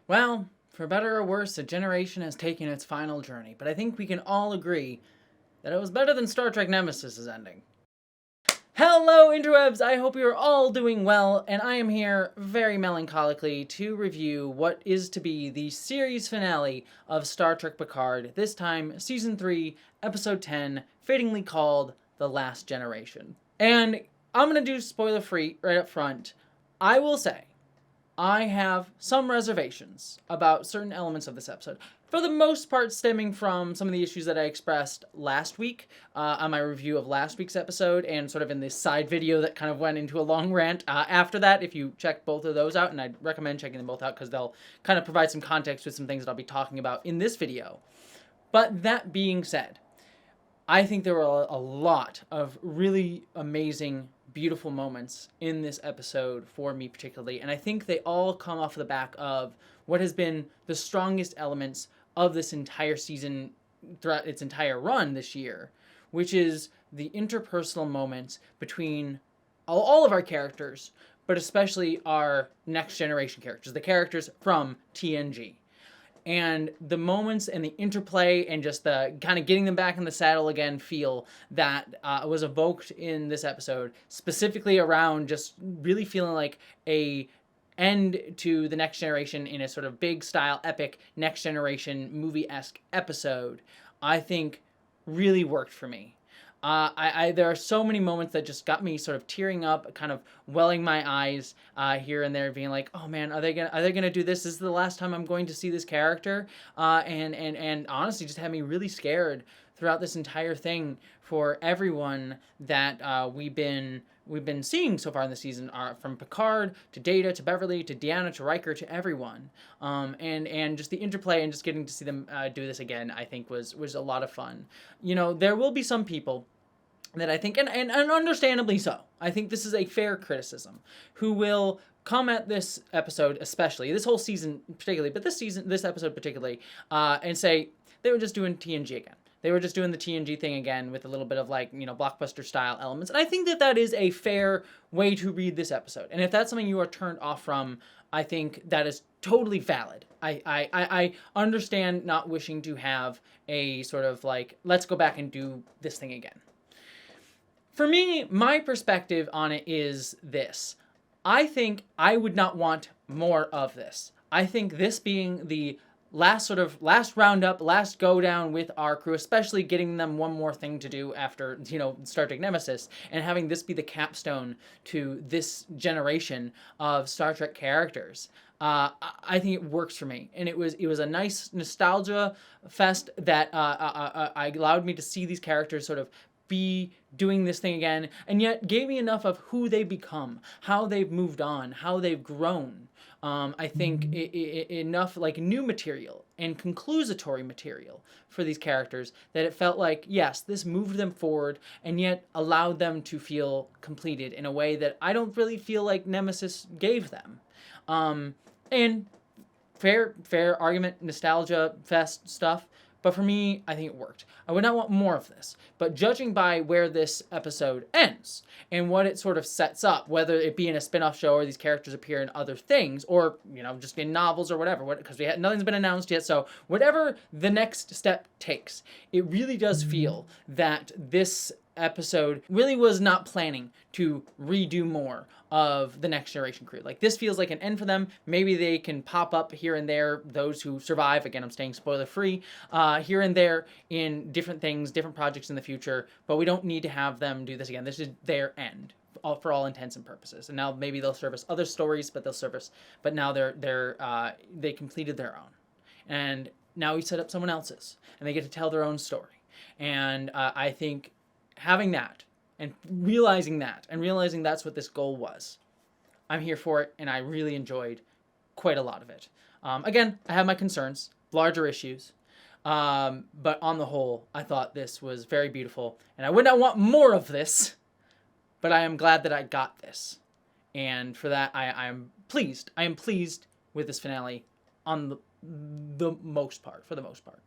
Well, for better or worse, a generation has taken its final journey, but I think we can all agree that it was better than Star Trek Nemesis' ending. Hello, interwebs! I hope you're all doing well, and I am here very melancholically to review what is to be the series finale of Star Trek Picard, this time Season 3, Episode 10, fittingly called The Last Generation. And I'm gonna do spoiler-free right up front. I will say, I have some reservations about certain elements of this episode. For the most part, stemming from some of the issues that I expressed last week on my review of last week's episode, and sort of in this side video that kind of went into a long rant after that, if you check both of those out, and I'd recommend checking them both out because they'll kind of provide some context with some things that I'll be talking about in this video. But that being said, I think there were a lot of really amazing, beautiful moments in this episode for me particularly, and I think they all come off the back of what has been the strongest elements of this entire season throughout its entire run this year, which is the interpersonal moments between all of our characters, but especially our next generation characters, the characters from TNG. And the moments and the interplay and just the kind of getting them back in the saddle again feel that was evoked in this episode, specifically around just really feeling like a end to the Next Generation in a sort of big style, epic Next Generation movie-esque episode, I think really worked for me. There are so many moments that just got me sort of tearing up, kind of welling my eyes here and there, being like, "Oh man, are they gonna do this? This is the last time I'm going to see this character," and honestly, just had me really scared throughout this entire thing for everyone that we've been seeing so far in the season, from Picard to Data to Beverly to Deanna to Riker to everyone, and just the interplay and just getting to see them do this again, I think was a lot of fun. You know, there will be some people that I think, and understandably so, I think this is a fair criticism, who will come at this episode, especially, this whole season particularly, but this episode particularly, and say, they were just doing TNG again. They were just doing the TNG thing again with a little bit of, like, you know, blockbuster style elements. And I think that that is a fair way to read this episode. And if that's something you are turned off from, I think that is totally valid. I understand not wishing to have a sort of like, let's go back and do this thing again. For me, my perspective on it is this. I think I would not want more of this. I think this being the last roundup, last go down with our crew, especially getting them one more thing to do after, you know, Star Trek Nemesis, and having this be the capstone to this generation of Star Trek characters. I think it works for me, and it was a nice nostalgia fest that allowed me to see these characters sort of be doing this thing again, and yet gave me enough of who they become, how they've moved on, how they've grown. I think enough like new material and conclusatory material for these characters that it felt like, yes, this moved them forward and yet allowed them to feel completed in a way that I don't really feel like Nemesis gave them. And fair argument, nostalgia fest stuff. But for me, I think it worked. I would not want more of this. But judging by where this episode ends and what it sort of sets up, whether it be in a spin-off show or these characters appear in other things, or, you know, just in novels or whatever, because nothing's been announced yet. So whatever the next step takes, it really does feel that this episode really was not planning to redo more of the Next Generation crew. Like, this feels like an end for them. Maybe they can pop up here and there, those who survive, again, I'm staying spoiler free, here and there in different things, different projects in the future, but we don't need to have them do this again. This is their end for all intents and purposes. And now maybe they'll service other stories, but now they completed their own. And now we set up someone else's, and they get to tell their own story. And I think having that, and realizing that's what this goal was, I'm here for it, and I really enjoyed quite a lot of it. Again, I have my concerns, larger issues, but on the whole, I thought this was very beautiful, and I would not want more of this, but I am glad that I got this, and for that, I am pleased. I am pleased with this finale on the most part, for the most part.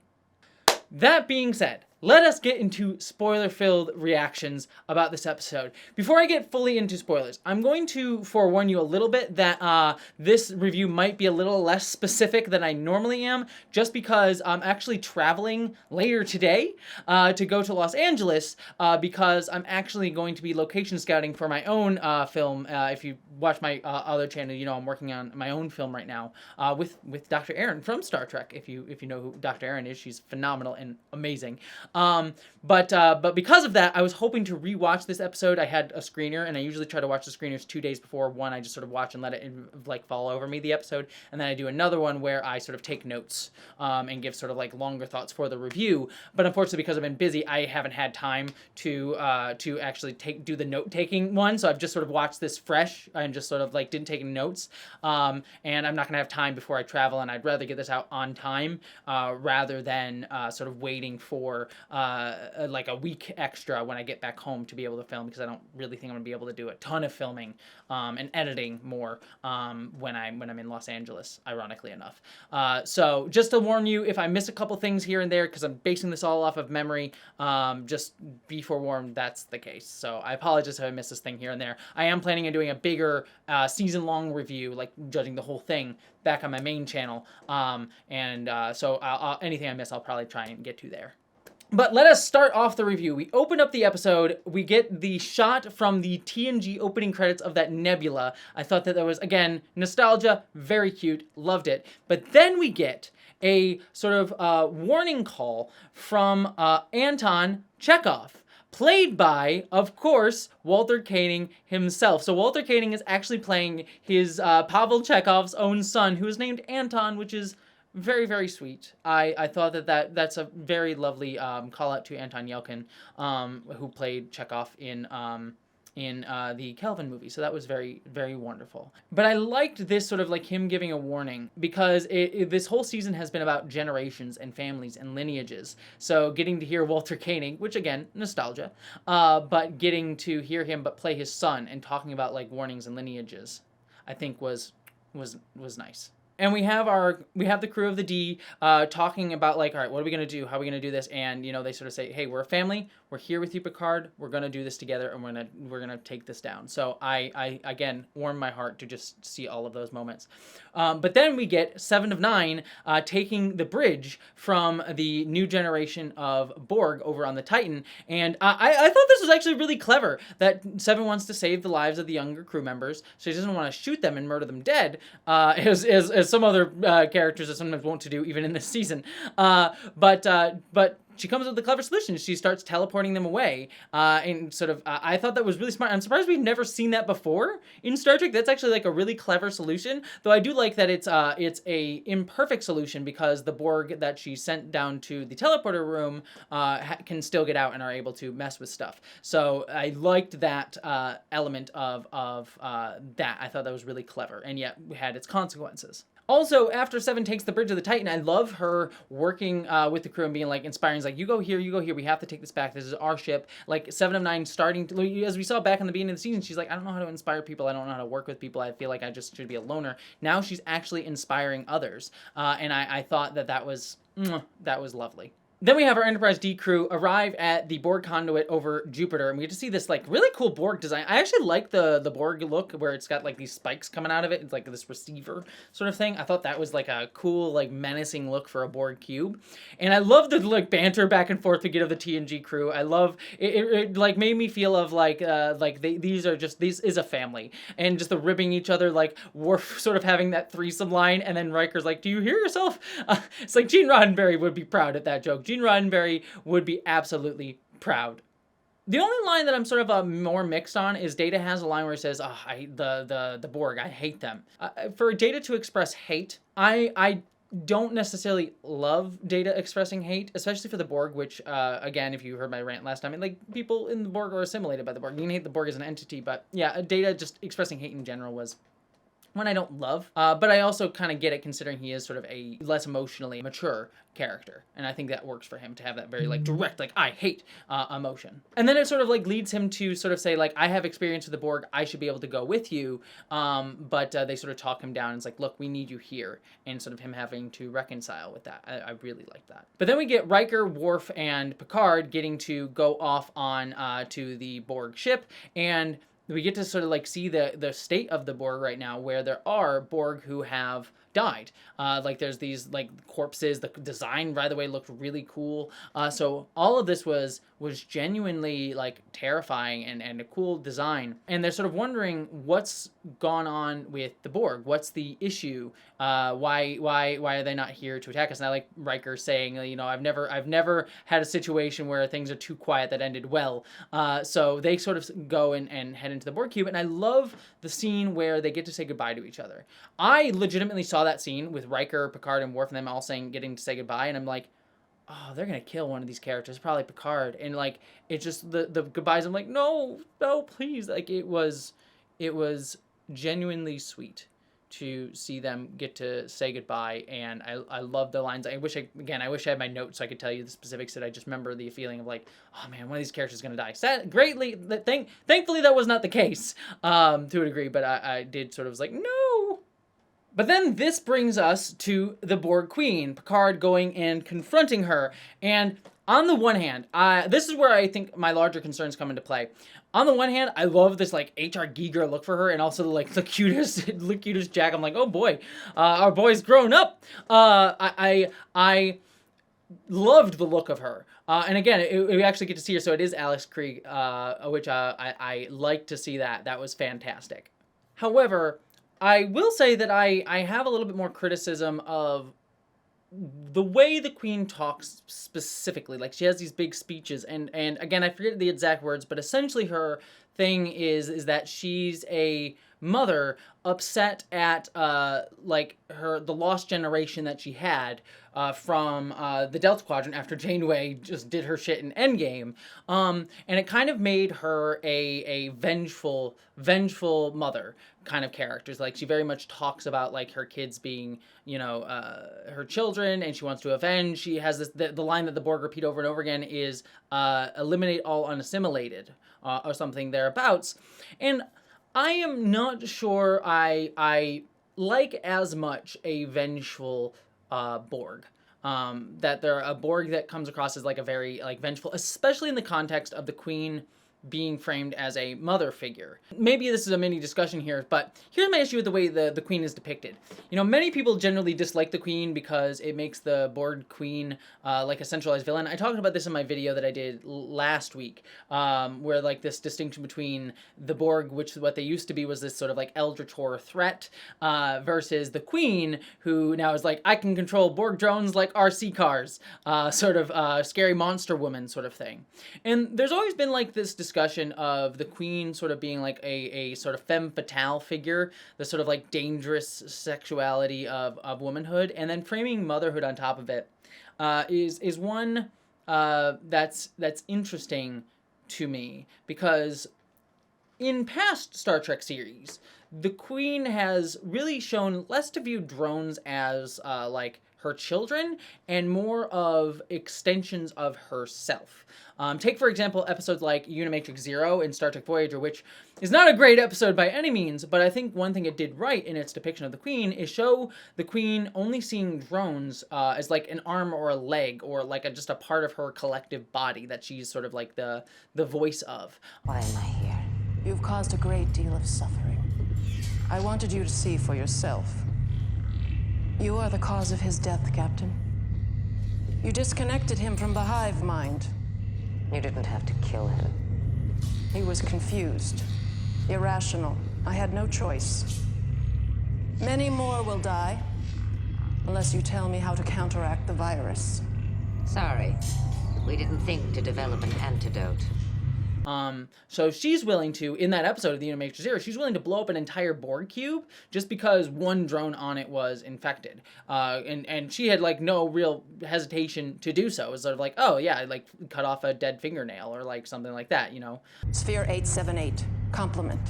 That being said, let us get into spoiler-filled reactions about this episode. Before I get fully into spoilers, I'm going to forewarn you a little bit that this review might be a little less specific than I normally am, just because I'm actually traveling later today to go to Los Angeles because I'm actually going to be location scouting for my own film. If you watch my other channel, you know I'm working on my own film right now with Dr. Erin from Star Trek. If you know who Dr. Erin is, she's phenomenal and amazing. But because of that, I was hoping to rewatch this episode. I had a screener, and I usually try to watch the screeners 2 days before one. I just sort of watch and let it like fall over me, the episode, and then I do another one where I sort of take notes and give sort of like longer thoughts for the review. But unfortunately, because I've been busy, I haven't had time to actually do the note taking one. So I've just sort of watched this fresh and just sort of like didn't take any notes. And I'm not gonna have time before I travel, and I'd rather get this out on time rather than sort of waiting for like a week extra when I get back home to be able to film, because I don't really think I'm gonna be able to do a ton of filming and editing more when I'm in Los Angeles, ironically enough. So just to warn you, if I miss a couple things here and there, because I'm basing this all off of memory, just be forewarned, that's the case. So I apologize if I miss this thing here and there. I am planning on doing a bigger season-long review, like judging the whole thing, back on my main channel. So anything I miss, I'll probably try and get to there. But let us start off the review. We open up the episode, we get the shot from the TNG opening credits of that nebula. I thought that was, again, nostalgia, very cute, loved it. But then we get a sort of warning call from Anton Chekhov, played by, of course, Walter Koenig himself. So Walter Koenig is actually playing his Pavel Chekhov's own son, who is named Anton, which is very, very sweet. I thought that's a very lovely call out to Anton Yelchin, who played Chekhov in the Kelvin movie. So that was very, very wonderful. But I liked this sort of like him giving a warning, because this whole season has been about generations and families and lineages. So getting to hear Walter Koenig, which again, nostalgia, but getting to hear him but play his son and talking about like warnings and lineages, I think was nice. And we have the crew of the D talking about like, all right, what are we gonna do? How are we gonna do this? And you know, they sort of say, hey, we're a family. We're here with you, Picard. We're gonna do this together, and we're gonna take this down. So I again warmed my heart to just see all of those moments. But then we get 7 of 9 taking the bridge from the new generation of Borg over on the Titan, and I thought this was actually really clever that 7 wants to save the lives of the younger crew members, so he doesn't want to shoot them and murder them dead, as some other characters are sometimes wont to do, even in this season. But she comes up with a clever solution. She starts teleporting them away, and sort of, I thought that was really smart. I'm surprised we've never seen that before in Star Trek. That's actually like a really clever solution, though I do like that it's a imperfect solution, because the Borg that she sent down to the teleporter room can still get out and are able to mess with stuff. So I liked that element of that. I thought that was really clever, and yet had its consequences. Also, after 7 takes the bridge of the Titan, I love her working with the crew and being like inspiring. Like, you go here, we have to take this back. This is our ship. Like 7 of 9 starting to, as we saw back in the beginning of the season, she's like, I don't know how to inspire people. I don't know how to work with people. I feel like I just should be a loner. Now she's actually inspiring others. And I thought that was lovely. Then we have our Enterprise D crew arrive at the Borg conduit over Jupiter, and we get to see this like really cool Borg design. I actually like the Borg look, where it's got like these spikes coming out of it. It's like this receiver sort of thing. I thought that was like a cool, like menacing look for a Borg cube. And I love the like banter back and forth we get of the TNG crew. I love it like made me feel of like these is a family, and just the ribbing each other, like Worf sort of having that threesome line, and then Riker's like, do you hear yourself? It's like Gene Roddenberry would be proud at that joke. Gene Roddenberry would be absolutely proud. The only line that I'm sort of more mixed on is Data has a line where he says, oh, the Borg, I hate them. For Data to express hate, I don't necessarily love Data expressing hate, especially for the Borg, which, again, if you heard my rant last time, like, people in the Borg are assimilated by the Borg. You can hate the Borg as an entity, but yeah, Data just expressing hate in general was one I don't love, but I also kind of get it considering he is sort of a less emotionally mature character, and I think that works for him to have that very like direct, like I hate emotion. And then it sort of like leads him to sort of say like, I have experience with the Borg, I should be able to go with you, but they sort of talk him down. And it's like, look, we need you here, and sort of him having to reconcile with that. I really like that. But then we get Riker, Worf, and Picard getting to go off on to the Borg ship, and we get to sort of like see the state of the Borg right now, where there are Borg who have died. Like there's these like corpses. The design, by the way, looked really cool. So all of this was genuinely like terrifying and a cool design. And they're sort of wondering what's gone on with the Borg. What's the issue? Why are they not here to attack us? And I like Riker saying, you know, I've never had a situation where things are too quiet that ended well. So they sort of go and head into the Borg cube, and I love the scene where they get to say goodbye to each other. I legitimately saw that scene with Riker, Picard, and Worf, and them all getting to say goodbye, and I'm like, oh, they're gonna kill one of these characters, probably Picard. And like, it's just the goodbyes. I'm like, no, please. Like it was genuinely sweet to see them get to say goodbye, and I love the lines. I wish I had my notes so I could tell you the specifics, that I just remember the feeling of like, oh man, one of these characters is gonna die. Thankfully that was not the case to a degree, but I did sort of was like, no. But then this brings us to the Borg Queen, Picard going and confronting her. And on the one hand, this is where I think my larger concerns come into play. On the one hand, I love this like H.R. Giger look for her, and also like the cutest Jack. I'm like, oh boy, our boy's grown up. I loved the look of her. And again, we actually get to see her, so it is Alex Krieg, which I like to see that. That was fantastic. However, I will say that I have a little bit more criticism of the way the Queen talks specifically. Like, she has these big speeches, and again, I forget the exact words, but essentially her thing is that she's a mother upset at like the lost generation that she had from the Delta Quadrant after Janeway just did her shit in Endgame, and it kind of made her a vengeful mother kind of characters. Like, she very much talks about like her kids being, you know, her children, and she wants to avenge. She has this the line that the Borg repeat over and over again is eliminate all unassimilated, or something thereabouts. And I am not sure I like as much a vengeful Borg. That they're a Borg that comes across as like a very like vengeful, especially in the context of the Queen being framed as a mother figure. Maybe this is a mini discussion here, but here's my issue with the way the Queen is depicted. You know, many people generally dislike the Queen because it makes the Borg Queen like a centralized villain. I talked about this in my video that I did last week, where like this distinction between the Borg, which what they used to be was this sort of like eldritch horror threat, versus the Queen, who now is like, I can control Borg drones like RC cars, sort of scary monster woman sort of thing. And there's always been like this discussion of the Queen sort of being like a sort of femme fatale figure, the sort of like dangerous sexuality of womanhood, and then framing motherhood on top of it is one that's interesting to me, because in past Star Trek series, the Queen has really shown less to view drones as like her children and more of extensions of herself. Take, for example, episodes like Unimatrix Zero in Star Trek Voyager, which is not a great episode by any means, but I think one thing it did right in its depiction of the Queen is show the Queen only seeing drones as like an arm or a leg, or like just a part of her collective body that she's sort of like the voice of. Why am I here? You've caused a great deal of suffering. I wanted you to see for yourself. You are the cause of his death, Captain. You disconnected him from the hive mind. You didn't have to kill him. He was confused, irrational. I had no choice. Many more will die, unless you tell me how to counteract the virus. Sorry. We didn't think to develop an antidote. So she's willing to, in that episode of the Unimatrix Zero, she's willing to blow up an entire Borg cube just because one drone on it was infected. And she had like no real hesitation to do so. It was sort of like, oh yeah, like cut off a dead fingernail or like something like that, you know? Sphere 878, complement.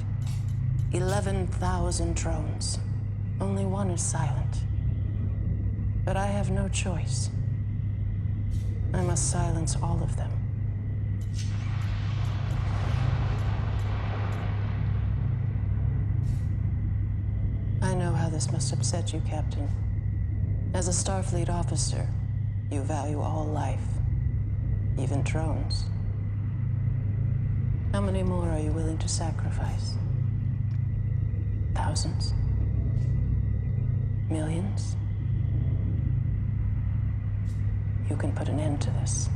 11,000 drones. Only one is silent. But I have no choice. I must silence all of them. I know how this must upset you, Captain. As a Starfleet officer, you value all life, even drones. How many more are you willing to sacrifice? Thousands? Millions? You can put an end to this.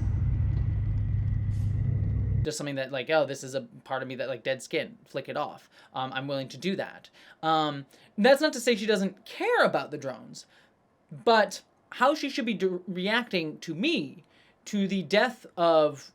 Just something that, like, oh, this is a part of me that, like, dead skin, flick it off. I'm willing to do that. That's not to say she doesn't care about the drones, but how she should be reacting to me, to the death of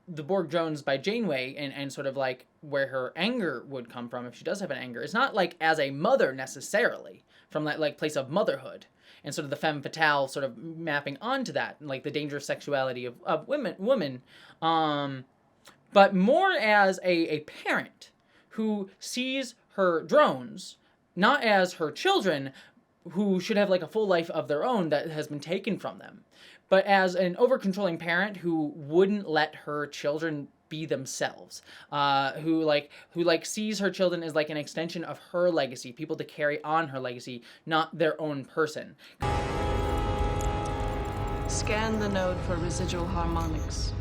the Borg drones by Janeway, and sort of like where her anger would come from if she does have an anger. It's not like as a mother necessarily, from that like place of motherhood and sort of the femme fatale sort of mapping onto that, like the dangerous sexuality of women, but more as a parent who sees her drones not as her children, who should have like a full life of their own that has been taken from them, but as an over-controlling parent who wouldn't let her children be themselves, who sees her children as like an extension of her legacy, people to carry on her legacy, not their own person. Scan the node for residual harmonics.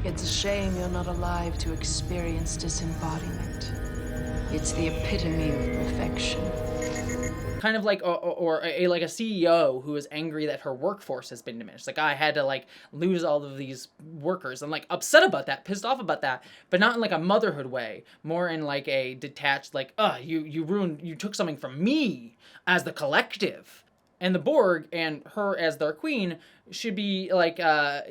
It's a shame you're not alive to experience disembodiment. It's the epitome of perfection. Kind of like, or like a CEO who is angry that her workforce has been diminished. Like, I had to like lose all of these workers. I'm like upset about that, pissed off about that, but not in like a motherhood way. More in like a detached, like, you took something from me as the collective. And the Borg and her as their queen should be like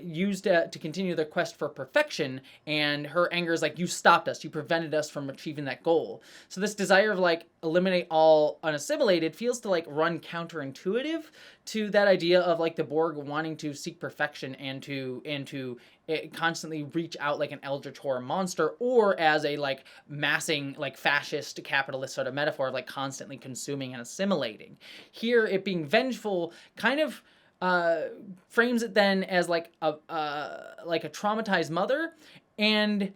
used to continue their quest for perfection, and her anger is like, you stopped us, you prevented us from achieving that goal. So this desire of like eliminate all unassimilated feels to like run counterintuitive to that idea of like the Borg wanting to seek perfection and to constantly reach out like an eldritch horror monster, or as a like massing like fascist capitalist sort of metaphor of like constantly consuming and assimilating. Here it being vengeful kind of frames it then as like a traumatized mother, and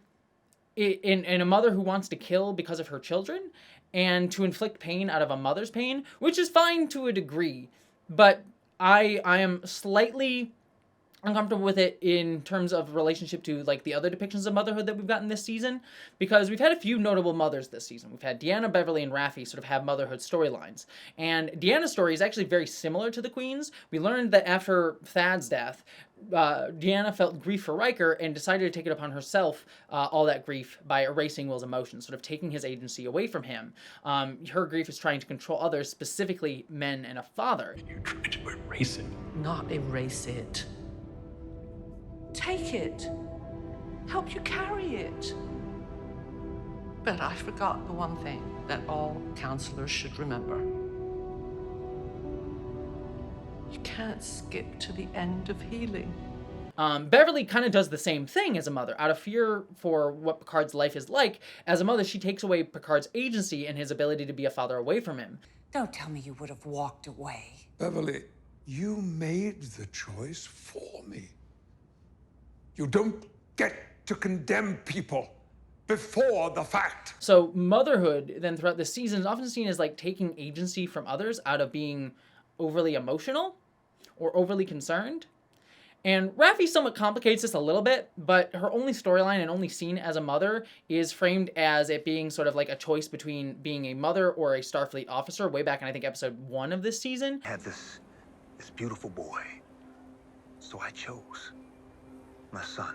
in a mother who wants to kill because of her children and to inflict pain out of a mother's pain, which is fine to a degree, but I am slightly uncomfortable with it in terms of relationship to like the other depictions of motherhood that we've gotten this season, because we've had a few notable mothers this season. We've had Deanna, Beverly, and Raffi sort of have motherhood storylines, and Deanna's story is actually very similar to the Queen's. We learned that after Thad's death, Deanna felt grief for Riker and decided to take it upon herself, all that grief, by erasing Will's emotions, sort of taking his agency away from him. Her grief is trying to control others, specifically men and a father. You tried to erase it. Not erase it. Take it. Help you carry it. But I forgot the one thing that all counselors should remember. You can't skip to the end of healing. Beverly kind of does the same thing as a mother. Out of fear for what Picard's life is like, as a mother, she takes away Picard's agency and his ability to be a father away from him. Don't tell me you would have walked away. Beverly, you made the choice for me. You don't get to condemn people before the fact. So motherhood, then throughout the season, is often seen as like taking agency from others out of being overly emotional or overly concerned. And Raffi somewhat complicates this a little bit, but her only storyline and only scene as a mother is framed as it being sort of like a choice between being a mother or a Starfleet officer, way back in, I think, episode 1 of this season. I had this beautiful boy, so I chose my son,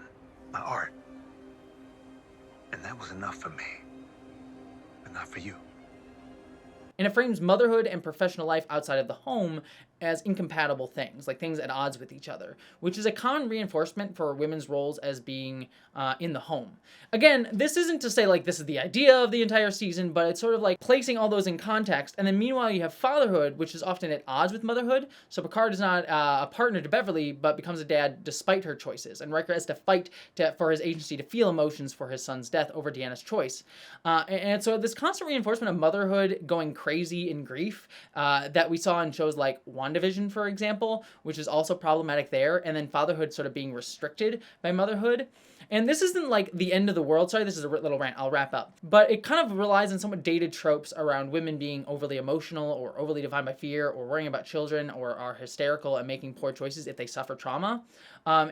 my art. And that was enough for me, but not for you. And it frames motherhood and professional life outside of the home as incompatible things, like things at odds with each other, which is a common reinforcement for women's roles as being in the home. Again, this isn't to say like this is the idea of the entire season, but it's sort of like placing all those in context. And then meanwhile, you have fatherhood, which is often at odds with motherhood. So Picard is not a partner to Beverly, but becomes a dad despite her choices. And Riker has to fight for his agency to feel emotions for his son's death over Deanna's choice. And so this constant reinforcement of motherhood going crazy in grief that we saw in shows like WandaVision, for example, which is also problematic there, and then fatherhood sort of being restricted by motherhood. And this isn't like the end of the world. Sorry, this is a little rant. I'll wrap up. But it kind of relies on somewhat dated tropes around women being overly emotional or overly defined by fear or worrying about children or are hysterical and making poor choices if they suffer trauma.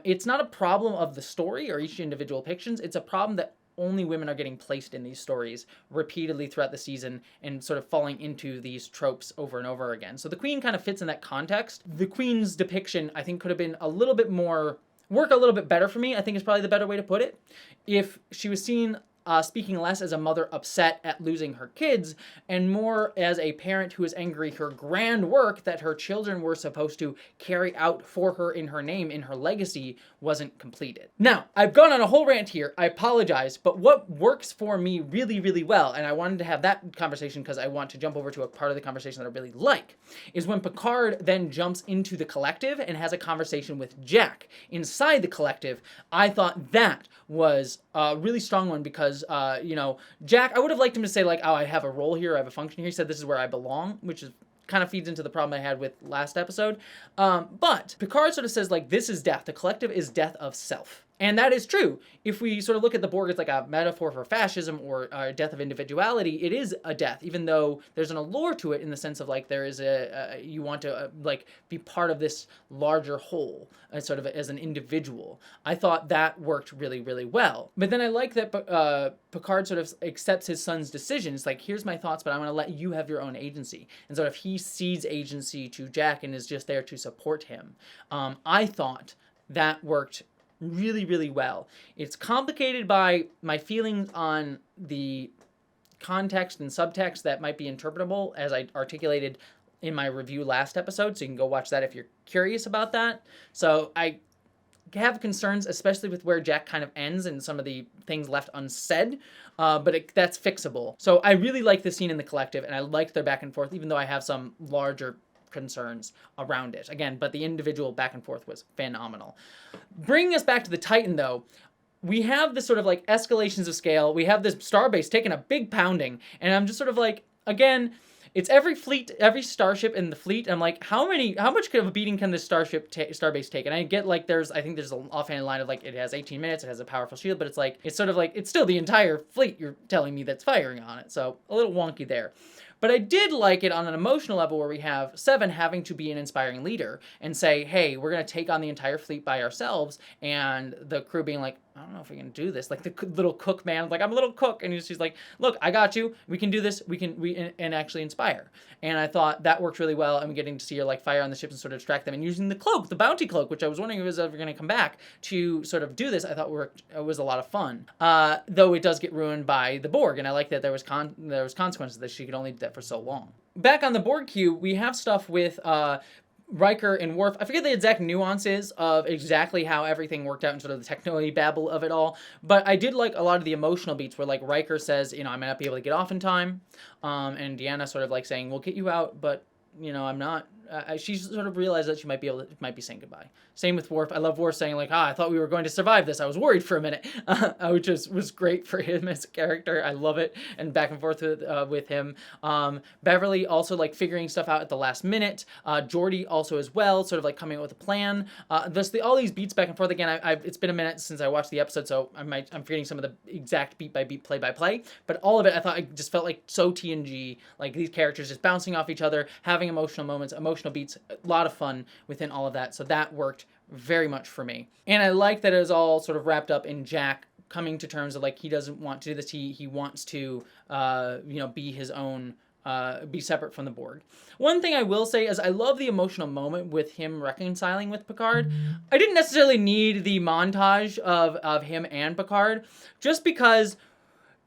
It's not a problem of the story or each individual depictions. It's a problem that only women are getting placed in these stories repeatedly throughout the season and sort of falling into these tropes over and over again. So the Queen kind of fits in that context. The Queen's depiction, I think, could have been a little bit more, work a little bit better for me, I think is probably the better way to put it. If she was seen speaking less as a mother upset at losing her kids and more as a parent who is angry her grand work that her children were supposed to carry out for her in her name, in her legacy, wasn't completed. Now, I've gone on a whole rant here. I apologize, but what works for me really, really well, and I wanted to have that conversation because I want to jump over to a part of the conversation that I really like, is when Picard then jumps into the collective and has a conversation with Jack. Inside the collective, I thought that was a really strong one because, Jack, I would have liked him to say like, oh, I have a role here, I have a function here. He said this is where I belong, which is kind of feeds into the problem I had with last episode. But Picard sort of says like, this is death. The collective is death of self. And that is true. If we sort of look at the Borg as like a metaphor for fascism or a death of individuality, it is a death, even though there's an allure to it in the sense of like there is you want to like be part of this larger whole, sort of as an individual. I thought that worked really, really well. But then I like that Picard sort of accepts his son's decision. It's like, here's my thoughts, but I'm going to let you have your own agency. And sort of he cedes agency to Jack and is just there to support him. I thought that worked really, really well. It's complicated by my feelings on the context and subtext that might be interpretable as I articulated in my review last episode, so you can go watch that if you're curious about that. So I have concerns, especially with where Jack kind of ends and some of the things left unsaid, but that's fixable. So I really like the scene in the collective, and I liked their back and forth, even though I have some larger concerns around it. Again, but the individual back and forth was phenomenal. Bringing us back to the Titan, though, we have this sort of like escalations of scale. We have this starbase taking a big pounding, and I'm just sort of like, again, it's every starship in the fleet. I'm like, how much of a beating can this starbase take? And I get like I think there's an offhand line of like, it has 18 minutes, it has a powerful shield, but it's like, it's sort of like, it's still the entire fleet you're telling me that's firing on it. So a little wonky there. But I did like it on an emotional level where we have Seven having to be an inspiring leader and say, hey, we're going to take on the entire fleet by ourselves. And the crew being like, I don't know if we can do this. Like the little cook man, like, I'm a little cook. And she's like, look, I got you. We can do this. And actually inspire. And I thought that worked really well. And getting to see her like fire on the ships and sort of distract them and using the cloak, the bounty cloak, which I was wondering if it was ever going to come back to sort of do this. I thought it was a lot of fun. Though it does get ruined by the Borg. And I like that there was consequences that she could only do that for so long. Back on the Borg queue, we have stuff with Riker and Worf. I forget the exact nuances of exactly how everything worked out and sort of the techno babble of it all, but I did like a lot of the emotional beats where like Riker says, I might not be able to get off in time, and Deanna sort of like saying, we'll get you out, but I'm not. She sort of realized that she might be saying goodbye. Same with Worf. I love Worf saying like, I thought we were going to survive this. I was worried for a minute, which was great for him as a character. I love it. And back and forth with him. Beverly also like figuring stuff out at the last minute. Geordi also as well, sort of like coming up with a plan. All these beats back and forth. Again, it's been a minute since I watched the episode, so I'm forgetting some of the exact beat by beat, play by play. But all of it, I thought it just felt like so TNG. Like these characters just bouncing off each other, having emotional moments, emotional beats, a lot of fun within all of that. So that worked very much for me. And I like that it was all sort of wrapped up in Jack coming to terms of like, he doesn't want to do this. He wants to, be his own, be separate from the Borg. One thing I will say is I love the emotional moment with him reconciling with Picard. I didn't necessarily need the montage of him and Picard just because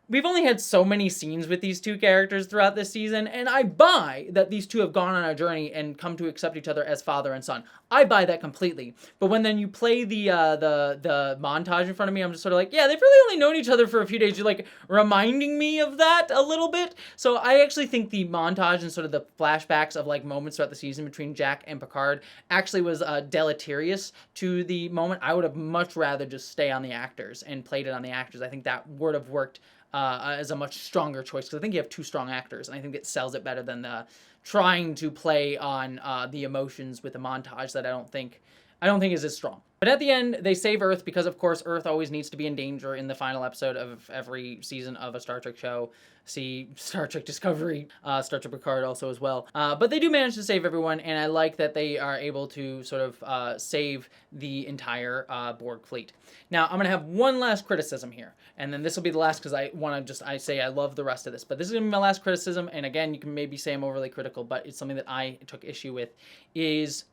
we've only had so many scenes with these two characters throughout this season, and I buy that these two have gone on a journey and come to accept each other as father and son. I buy that completely. But when then you play the montage in front of me, I'm just sort of like, yeah, they've really only known each other for a few days. You're like reminding me of that a little bit. So I actually think the montage and sort of the flashbacks of like moments throughout the season between Jack and Picard actually was deleterious to the moment. I would have much rather just stay on the actors and played it on the actors. I think that would have worked as a much stronger choice, because I think you have two strong actors, and I think it sells it better than the trying to play on the emotions with a montage that I don't think is as strong. But at the end, they save Earth because, of course, Earth always needs to be in danger in the final episode of every season of a Star Trek show. See Star Trek Discovery, Star Trek Picard also as well. But they do manage to save everyone, and I like that they are able to sort of save the entire Borg fleet. Now, I'm going to have one last criticism here, and then this will be the last because I say I love the rest of this. But this is going to be my last criticism, and again, you can maybe say I'm overly critical, but it's something that I took issue with, is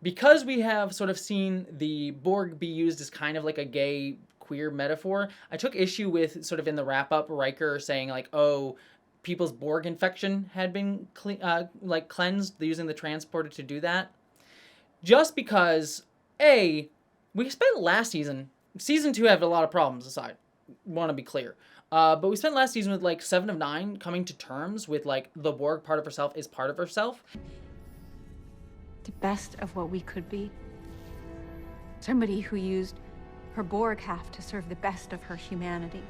because we have sort of seen the Borg be used as kind of like a gay queer metaphor, I took issue with sort of in the wrap-up Riker saying like, oh, people's Borg infection had been cleansed, using the transporter to do that. Just because, A, we spent last season 2 had a lot of problems aside, want to be clear. But we spent last season with like 7 of 9 coming to terms with like the Borg part of herself is part of herself. The best of what we could be. Somebody who used her Borg half to serve the best of her humanity.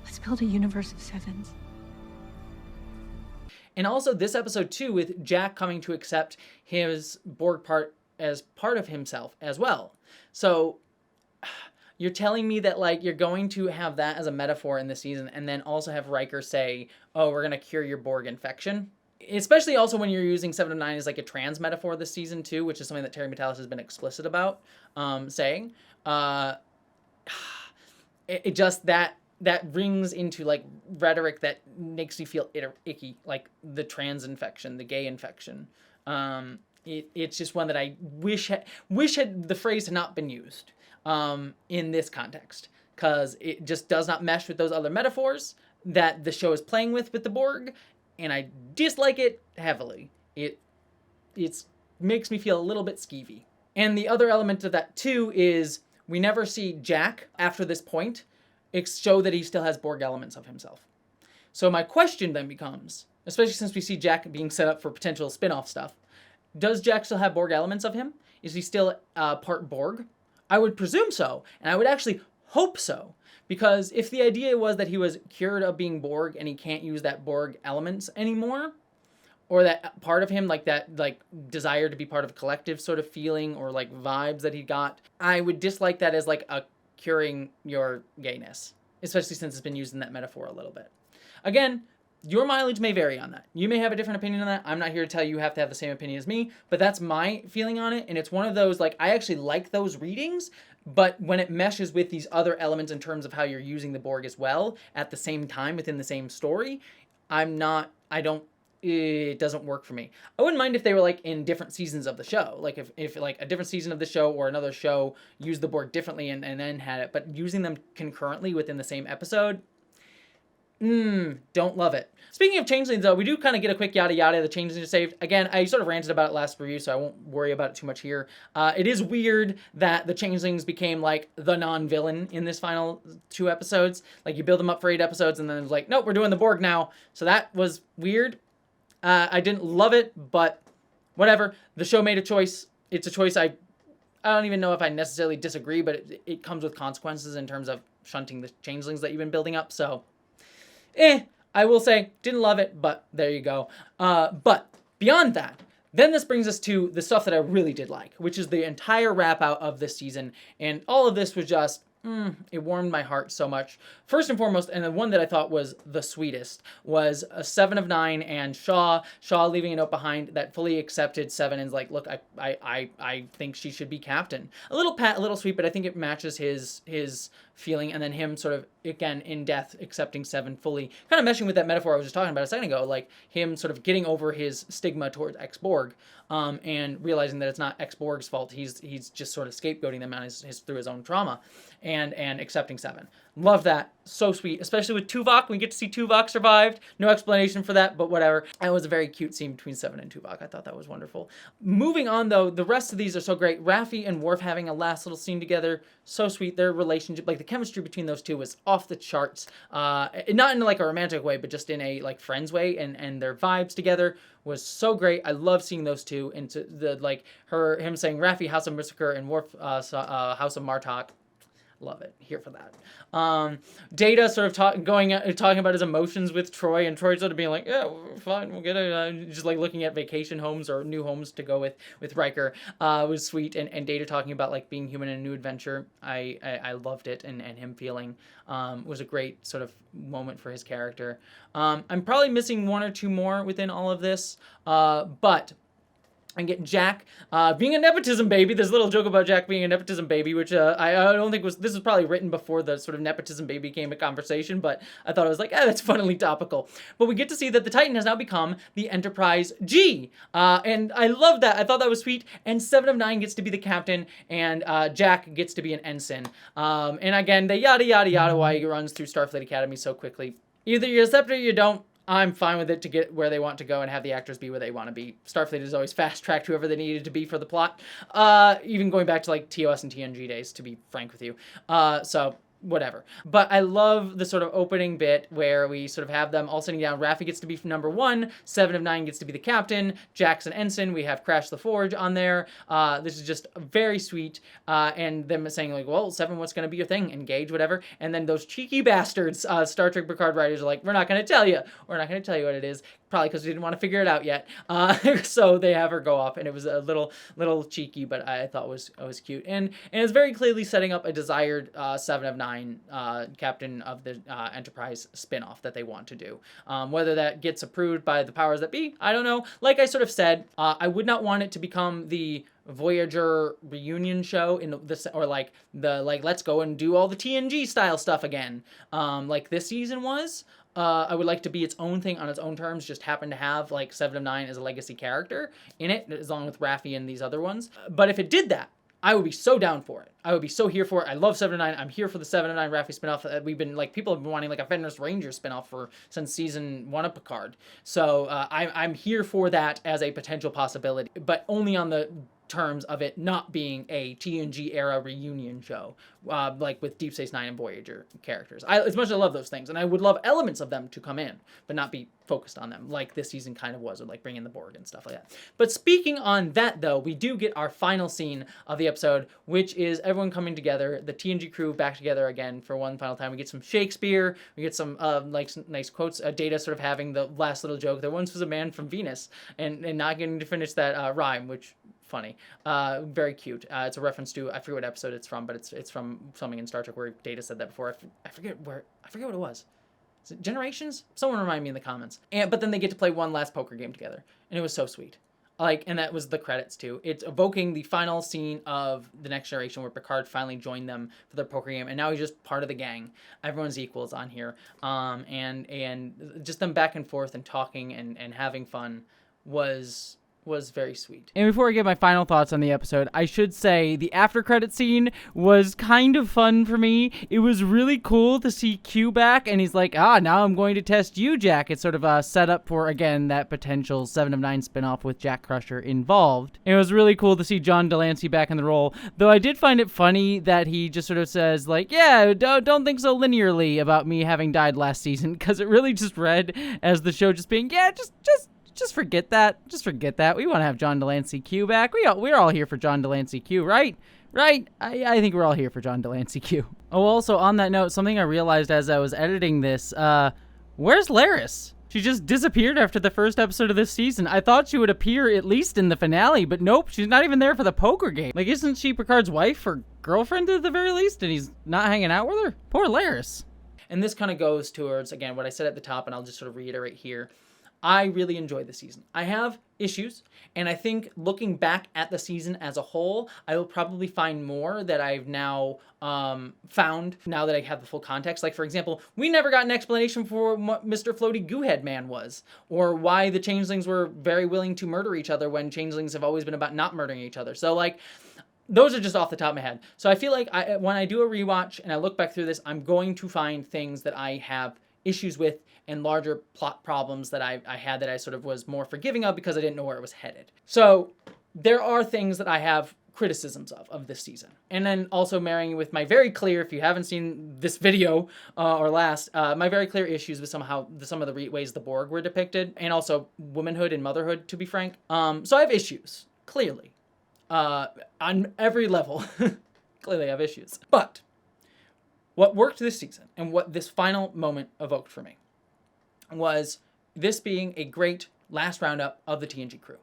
Let's build a universe of 7s. And also this episode 2 with Jack coming to accept his Borg part as part of himself as well. So you're telling me that like you're going to have that as a metaphor in this season and then also have Riker say, oh, we're going to cure your Borg infection? Especially also when you're using 7 of 9 as like a trans metaphor this season too, which is something that Terry Matalas has been explicit about saying. It just that rings into like rhetoric that makes me feel icky, like the trans infection, the gay infection. It's just one that I wish had the phrase had not been used in this context, because it just does not mesh with those other metaphors that the show is playing with the Borg. And I dislike it heavily. It makes me feel a little bit skeevy. And the other element of that too is we never see Jack after this point show that he still has Borg elements of himself. So my question then becomes, especially since we see Jack being set up for potential spin-off stuff, does Jack still have Borg elements of him? Is he still part Borg? I would presume so, and I would actually hope so. Because if the idea was that he was cured of being Borg and he can't use that Borg elements anymore, or that part of him, like that like desire to be part of a collective sort of feeling or like vibes that he got, I would dislike that as like a curing your gayness, especially since it's been used in that metaphor a little bit. Again, your mileage may vary on that. You may have a different opinion on that. I'm not here to tell you have to have the same opinion as me, but that's my feeling on it. And it's one of those, like, I actually like those readings, but when it meshes with these other elements in terms of how you're using the Borg as well at the same time within the same story, it doesn't work for me. I wouldn't mind if they were like in different seasons of the show. Like if like a different season of the show or another show used the Borg differently and then had it, but using them concurrently within the same episode, don't love it. Speaking of changelings, though, we do kind of get a quick yada yada. The changelings are saved. Again, I sort of ranted about it last review, so I won't worry about it too much here. It is weird that the changelings became like the non-villain in this final 2 episodes. Like you build them up for 8 episodes, and then it's like, nope, we're doing the Borg now. So that was weird. I didn't love it, but whatever. The show made a choice. It's a choice I don't even know if I necessarily disagree, but it comes with consequences in terms of shunting the changelings that you've been building up. So, I will say, didn't love it, but there you go. But beyond that, then this brings us to the stuff that I really did like, which is the entire wrap out of this season. And all of this was just, it warmed my heart so much. First and foremost, and the one that I thought was the sweetest, was a 7 of 9 and Shaw leaving a note behind that fully accepted Seven and is like, look, I think she should be captain. A little pat, a little sweet, but I think it matches his feeling, and then him sort of again, in death, accepting Seven fully, kind of meshing with that metaphor I was just talking about a second ago, like him sort of getting over his stigma towards ex-Borg, and realizing that it's not ex-Borg's fault. He's just sort of scapegoating them on through his own trauma, and accepting Seven. Love that. So sweet, especially with Tuvok. We get to see Tuvok survived. No explanation for that, but whatever. And it was a very cute scene between Seven and Tuvok. I thought that was wonderful. Moving on, though, the rest of these are so great. Raffi and Worf having a last little scene together. So sweet. Their relationship, like the chemistry between those two was off the charts. Not in like a romantic way, but just in a like friends way. And their vibes together was so great. I love seeing those two into the like him saying Raffi, House of Mustafar, and Worf, House of Martok. Love it. Here for that. Data sort of talking about his emotions with Troy, and Troy sort of being like, yeah, fine, we'll get it. Just like looking at vacation homes or new homes to go with Riker was sweet. And Data talking about like being human in a new adventure. I loved it, and him feeling was a great sort of moment for his character. I'm probably missing one or two more within all of this, but and get Jack being a nepotism baby. There's a little joke about Jack being a nepotism baby, which I don't think this was probably written before the sort of nepotism baby became a conversation, but I thought it was like, that's funnily topical. But we get to see that the Titan has now become the Enterprise G, and I love that. I thought that was sweet. And 7 of 9 gets to be the captain, and Jack gets to be an ensign. And again, the yada yada yada why he runs through Starfleet Academy so quickly. Either you accept it or you don't. I'm fine with it to get where they want to go and have the actors be where they want to be. Starfleet has always fast-tracked whoever they needed to be for the plot, even going back to like TOS and TNG days, to be frank with you. So whatever. But I love the sort of opening bit where we sort of have them all sitting down. Raffi gets to be number 1, 7 of 9 gets to be the captain, Jack's an ensign, we have Crash the Forge on there. This is just very sweet, and them saying like, well, 7, what's going to be your thing? Engage, whatever. And then those cheeky bastards, Star Trek Picard writers are like, we're not going to tell you. We're not going to tell you what it is. Probably because we didn't want to figure it out yet. So they have her go off, and it was a little cheeky, but I thought it was cute. And it's very clearly setting up a desired 7 of 9 captain of the Enterprise spinoff that they want to do. Whether that gets approved by the powers that be, I don't know. Like I sort of said, I would not want it to become the Voyager reunion show in this, or like let's go and do all the TNG style stuff again, like this season was. I would like to be its own thing on its own terms, just happen to have like 7 of 9 as a legacy character in it, as long with Raffi and these other ones. But if it did that, I would be so down for it. I would be so here for it. I love 7 of 9. I'm here for the 7 of 9 Raffi spinoff. We've been like, people have been wanting like a Fenris Ranger spinoff since season 1 of Picard. So I'm here for that as a potential possibility, but only on the terms of it not being a TNG era reunion show, like with Deep Space Nine and Voyager characters. As much as I love those things, and I would love elements of them to come in, but not be focused on them like this season kind of was, with like bringing the Borg and stuff like that. But speaking on that though, we do get our final scene of the episode, which is everyone coming together, the TNG crew back together again for one final time. We get some Shakespeare, we get some like some nice quotes, Data sort of having the last little joke, there once was a man from Venus, and not getting to finish that rhyme, which funny, very cute. It's a reference to, I forget what episode it's from, but it's from something in Star Trek where Data said that before. I forget what it was. Is it Generations? Someone remind me in the comments. But then they get to play one last poker game together, and it was so sweet. And that was the credits too. It's evoking the final scene of The Next Generation where Picard finally joined them for their poker game, and now he's just part of the gang. Everyone's equals on here, and just them back and forth and talking and having fun was very sweet. And before I get my final thoughts on the episode, I should say the after credit scene was kind of fun for me. It was really cool to see Q back, and he's like, now I'm going to test you, Jack. It's sort of a setup for, again, that potential 7 of 9 spinoff with Jack Crusher involved. And it was really cool to see John Delancey back in the role, though I did find it funny that he just sort of says, like, yeah, don't think so linearly about me having died last season, because it really just read as the show just being, yeah, just forget that. Just forget that. We want to have John Delancey Q back. We're all here for John Delancey Q, right? Right? I think we're all here for John Delancey Q. Oh, also, on that note, something I realized as I was editing this, where's Laris? She just disappeared after the first episode of this season. I thought she would appear at least in the finale, but nope, she's not even there for the poker game. Like, isn't she Picard's wife or girlfriend at the very least, and he's not hanging out with her? Poor Laris. And this kind of goes towards, again, what I said at the top, and I'll just sort of reiterate here. I really enjoyed the season. I have issues, and I think looking back at the season as a whole, I will probably find more that I've now found now that I have the full context. Like, for example, we never got an explanation for what Mr. Floaty Goohead Man was, or why the changelings were very willing to murder each other when changelings have always been about not murdering each other. So, like, those are just off the top of my head. So I feel like when I do a rewatch and I look back through this, I'm going to find things that I have issues with and larger plot problems that I had that I sort of was more forgiving of because I didn't know where it was headed. So there are things that I have criticisms of this season. And then also marrying with my very clear, if you haven't seen this video or last, my very clear issues with some of the ways the Borg were depicted, and also womanhood and motherhood, to be frank. So I have issues, clearly. On every level. Clearly I have issues. But what worked this season and what this final moment evoked for me was this being a great last roundup of the TNG crew.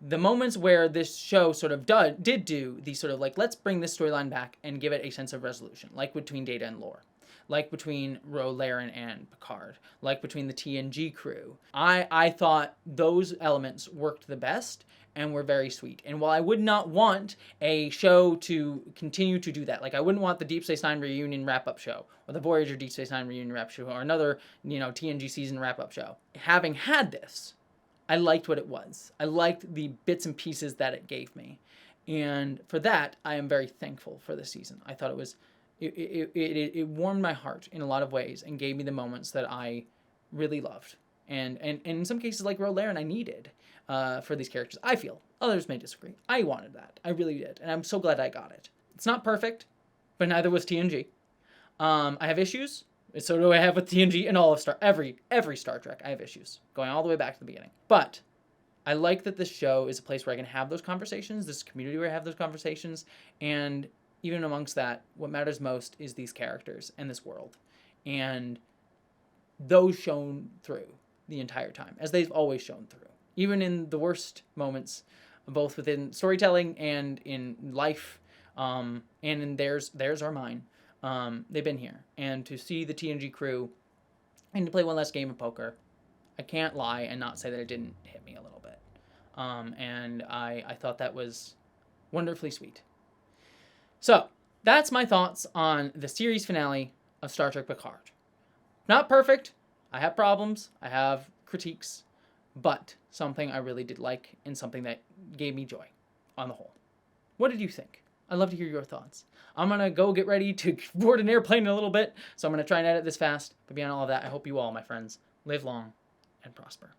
The moments where this show sort of did do the sort of like, let's bring this storyline back and give it a sense of resolution, like between Data and Lore, like between Laren and Picard, like between the TNG crew. I thought those elements worked the best and were very sweet. And while I would not want a show to continue to do that, like I wouldn't want the Deep Space Nine reunion wrap-up show, or the Voyager Deep Space Nine reunion wrap show, or another, TNG season wrap-up show. Having had this, I liked what it was. I liked the bits and pieces that it gave me. And for that, I am very thankful for this season. I thought it warmed my heart in a lot of ways and gave me the moments that I really loved. And in some cases, like Laren, I needed for these characters. I feel. Others may disagree. I wanted that. I really did. And I'm so glad I got it. It's not perfect, but neither was TNG. I have issues. So do I have with TNG and all of every Star Trek. I have issues. Going all the way back to the beginning. But I like that this show is a place where I can have those conversations, this community where I have those conversations, and even amongst that, what matters most is these characters and this world. And those shone through the entire time, as they've always shown through. Even in the worst moments, both within storytelling and in life, and in theirs or mine, they've been here. And to see the TNG crew and to play one last game of poker, I can't lie and not say that it didn't hit me a little bit. And I thought that was wonderfully sweet. So, that's my thoughts on the series finale of Star Trek Picard. Not perfect. I have problems. I have critiques. But something I really did like and something that gave me joy on the whole. What did you think? I'd love to hear your thoughts. I'm going to go get ready to board an airplane in a little bit, so I'm going to try and edit this fast. But beyond all of that, I hope you all, my friends, live long and prosper.